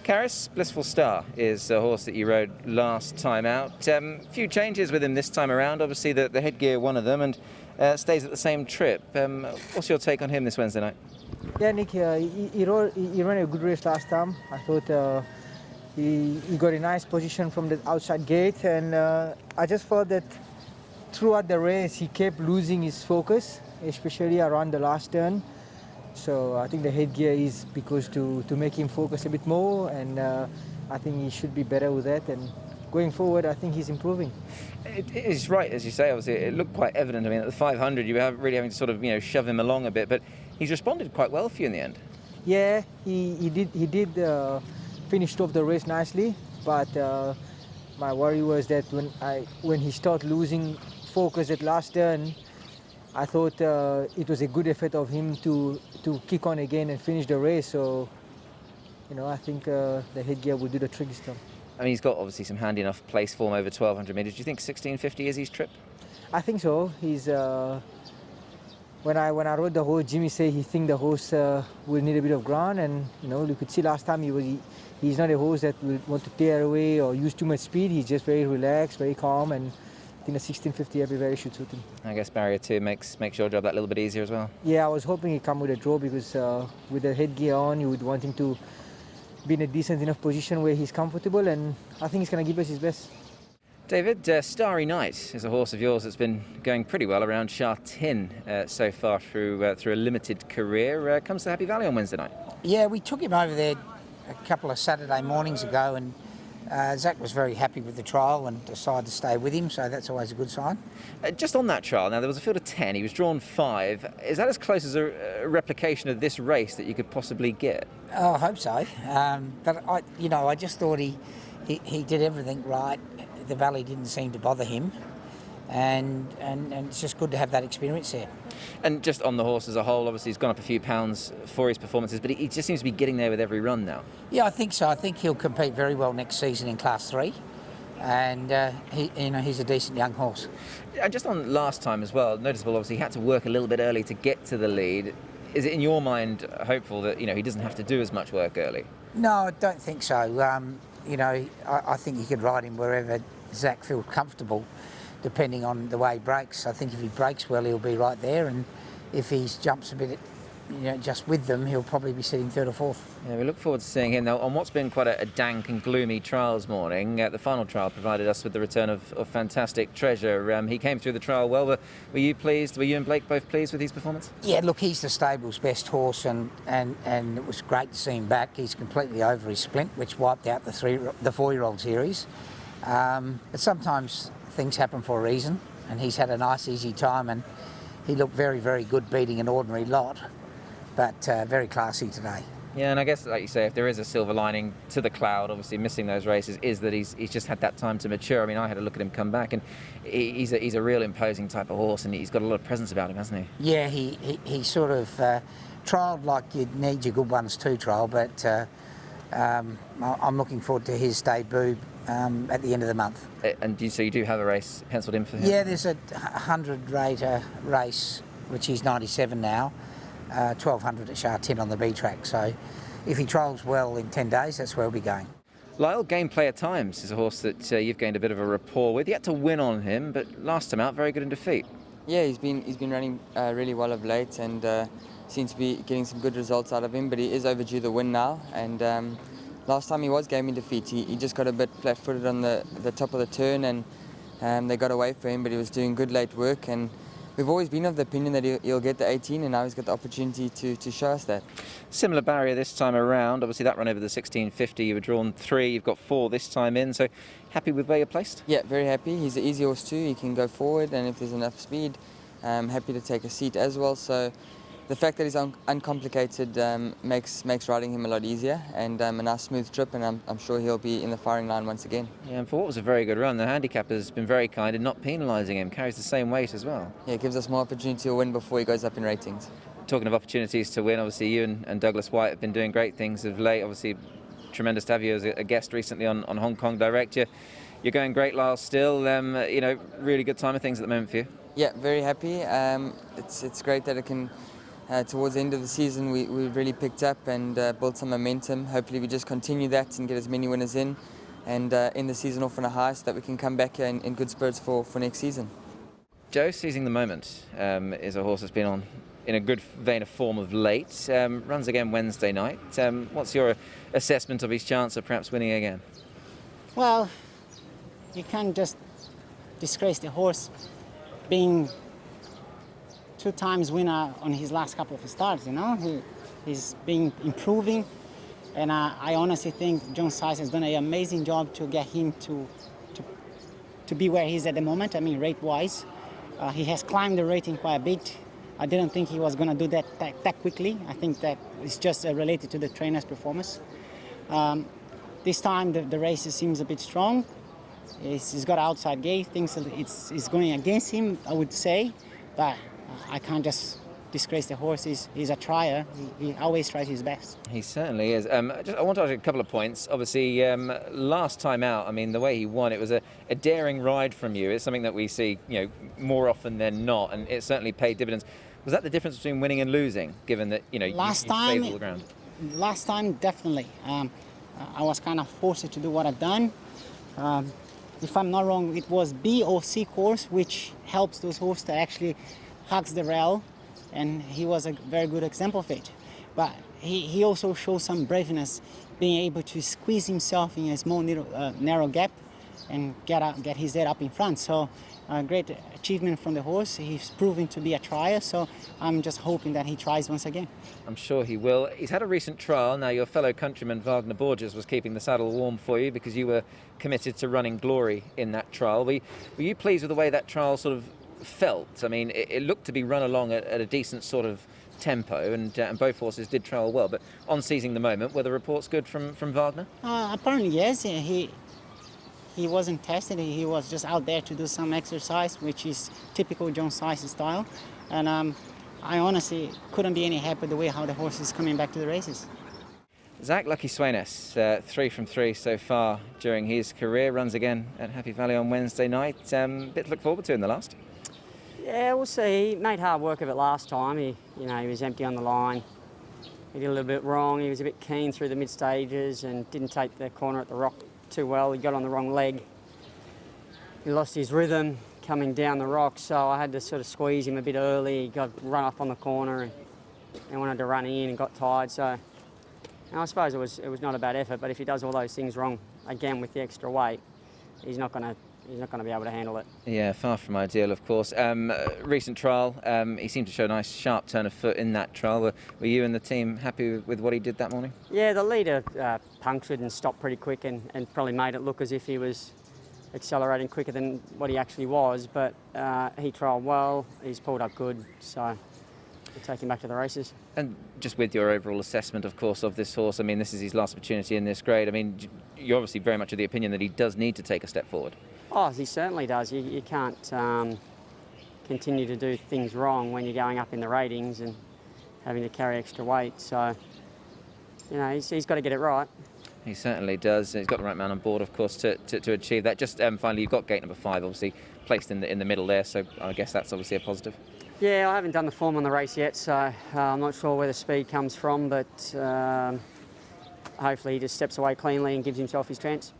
Karis, Blissful Star is a horse that you rode last time out. A few changes with him this time around. Obviously, the headgear, one of them, and stays at the same trip. What's your take on him this Wednesday night? Yeah, Nick, he ran a good race last time. I thought he got a nice position from the outside gate, and I just felt that throughout the race he kept losing his focus, especially around the last turn. So I think the headgear is because to make him focus a bit more, and I think he should be better with that. And going forward, I think he's improving. It is right, as you say. Obviously, it looked quite evident. I mean, at the 500, you were really having to sort of shove him along a bit, but he's responded quite well for you in the end. Yeah, he did finished off the race nicely, but my worry was that when he started losing focus at last turn, I thought it was a good effort of him to kick on again and finish the race. So, I think the headgear will do the trick this time. I mean, he's got obviously some handy enough place form over 1,200 metres. Do you think 1650 is his trip? I think so. He's when I rode the horse, Jimmy said he think the horse will need a bit of ground, and you could see last time he's not a horse that will want to tear away or use too much speed. He's just very relaxed, very calm, and I think the 1650 every very should suit him. I guess barrier 2 makes your job that little bit easier as well. Yeah, I was hoping he'd come with a draw because with the headgear on, you would want him to be in a decent enough position where he's comfortable, and I think he's going to give us his best. David, Starry Night is a horse of yours that's been going pretty well around Sha Tin so far through a limited career. Comes to Happy Valley on Wednesday night. Yeah, we took him over there a couple of Saturday mornings ago, and Zach was very happy with the trial and decided to stay with him, so that's always a good sign. Just on that trial, now there was a field of 10, he was drawn 5. Is that as close as a replication of this race that you could possibly get? Oh, I hope so. But I just thought he did everything right. The valley didn't seem to bother him, and it's just good to have that experience there. And just on the horse as a whole, obviously he's gone up a few pounds for his performances, but he just seems to be getting there with every run now. Yeah, I think so. I think he'll compete very well next season in Class 3, and he's a decent young horse. And just on last time as well, noticeable obviously he had to work a little bit early to get to the lead. Is it in your mind hopeful that he doesn't have to do as much work early? No, I don't think so. I think you could ride him wherever Zach feels comfortable, depending on the way he breaks. I think if he breaks well, he'll be right there, and if he jumps a bit, just with them, he'll probably be sitting 3rd or 4th. Yeah, we look forward to seeing him. Now, on what's been quite a dank and gloomy trials morning, the final trial provided us with the return of Fantastic Treasure. He came through the trial well. Were you pleased? Were you and Blake both pleased with his performance? Yeah, look, he's the stable's best horse, and it was great to see him back. He's completely over his splint, which wiped out the 4-year-old series. But sometimes things happen for a reason, and he's had a nice, easy time, and he looked very, very good beating an ordinary lot, but very classy today. Yeah, and I guess, like you say, if there is a silver lining to the cloud, obviously missing those races, is that he's just had that time to mature. I mean, I had a look at him come back, and he's a real imposing type of horse, and he's got a lot of presence about him, hasn't he? Yeah, he sort of trialled like you'd need your good ones to trial, but I'm looking forward to his debut at the end of the month. And so you do have a race penciled in for him? Yeah, there's a 100-rater race, which he's 97 now, 1,200 at Sha Tin on the B track. So if he trials well in 10 days, that's where he'll be going. Lyle, Gameplay at Times is a horse that you've gained a bit of a rapport with. You had to win on him, but last time out, very good in defeat. Yeah, he's been running really well of late, and seems to be getting some good results out of him, but he is overdue the win now, and last time he was game in defeat. He just got a bit flat-footed on the top of the turn, and they got away for him, but he was doing good late work, and we've always been of the opinion that he'll get the 18, and now he's got the opportunity to show us that. Similar barrier this time around. Obviously that run over the 1650, you were drawn 3, you've got 4 this time in, so happy with where you're placed? Yeah, very happy. He's an easy horse too. He can go forward, and if there's enough speed, happy to take a seat as well. So the fact that he's uncomplicated makes riding him a lot easier, and a nice smooth trip, and I'm sure he'll be in the firing line once again. Yeah, and for what was a very good run, the handicap has been very kind in not penalising him, carries the same weight as well. Yeah, it gives us more opportunity to win before he goes up in ratings. Talking of opportunities to win, obviously you and Douglas White have been doing great things of late. Obviously tremendous to have you as a guest recently on Hong Kong Direct. You're going great, Lyle, still. Really good time of things at the moment for you. Yeah, very happy. It's great that it can towards the end of the season, we really picked up and built some momentum. Hopefully we just continue that and get as many winners in and end the season off on a high so that we can come back in good spirits for next season. Joe, Seizing the Moment is a horse that's been on in a good vein of form of late. Runs again Wednesday night. What's your assessment of his chance of perhaps winning again? Well, you can't just disgrace the horse being 2 times winner on his last couple of starts, you know. He's been improving, and I honestly think John Size has done an amazing job to get him to be where he's at the moment. I mean, rate-wise. He has climbed the rating quite a bit. I didn't think he was going to do that quickly. I think that it's just related to the trainer's performance. This time the race seems a bit strong. He's got an outside gate. Things it's going against him, I would say, but I can't just disgrace the horse. He's a trier. He always tries his best. He certainly is. I want to ask you a couple of points. Obviously, last time out, I mean, the way he won, it was a daring ride from you. It's something that we see, more often than not, and it certainly paid dividends. Was that the difference between winning and losing, given that, you saved all the ground? Last time, definitely. I was kind of forced to do what I've done. If I'm not wrong, it was B or C course, which helps those horses to actually hugs the rail, and he was a very good example of it. But he also showed some braveness, being able to squeeze himself in a small narrow gap and get his head up in front. So great achievement from the horse. He's proven to be a trier, so I'm just hoping that he tries once again. I'm sure he will. He's had a recent trial. Now, your fellow countryman Wagner Borges was keeping the saddle warm for you because you were committed to running glory in that trial. Were you pleased with the way that trial sort of felt? I mean, it looked to be run along at a decent sort of tempo, and both horses did trail well. But on Seizing the Moment, were the reports good from Wagner? Apparently, yes. He wasn't tested. He was just out there to do some exercise, which is typical John Size's style. And I honestly couldn't be any happier the way how the horse is coming back to the races. Zach Lucky SWEYNESSE, 3 from 3 so far during his career. Runs again at Happy Valley on Wednesday night. Bit to look forward to in the last. Yeah, we'll see. He made hard work of it last time. He was empty on the line. He did a little bit wrong. He was a bit keen through the mid stages and didn't take the corner at the rock too well. He got on the wrong leg. He lost his rhythm coming down the rock, so I had to sort of squeeze him a bit early. He got run off on the corner and wanted to run in and got tired. So I suppose it was not a bad effort, but if he does all those things wrong again with the extra weight, he's not going to be able to handle it. Yeah, far from ideal, of course. Recent trial, he seemed to show a nice sharp turn of foot in that trial. Were you and the team happy with what he did that morning? Yeah, the leader punctured and stopped pretty quick and probably made it look as if he was accelerating quicker than what he actually was, but he trialled well, he's pulled up good, so we'll take him back to the races. And just with your overall assessment, of course, of this horse, I mean, this is his last opportunity in this grade. I mean, you're obviously very much of the opinion that he does need to take a step forward. Oh, he certainly does. You can't continue to do things wrong when you're going up in the ratings and having to carry extra weight. So, he's got to get it right. He certainly does. He's got the right man on board, of course, to achieve that. Just finally, you've got gate number 5, obviously, placed in the middle there, so I guess that's obviously a positive. Yeah, I haven't done the form on the race yet, so I'm not sure where the speed comes from, but hopefully he just steps away cleanly and gives himself his chance.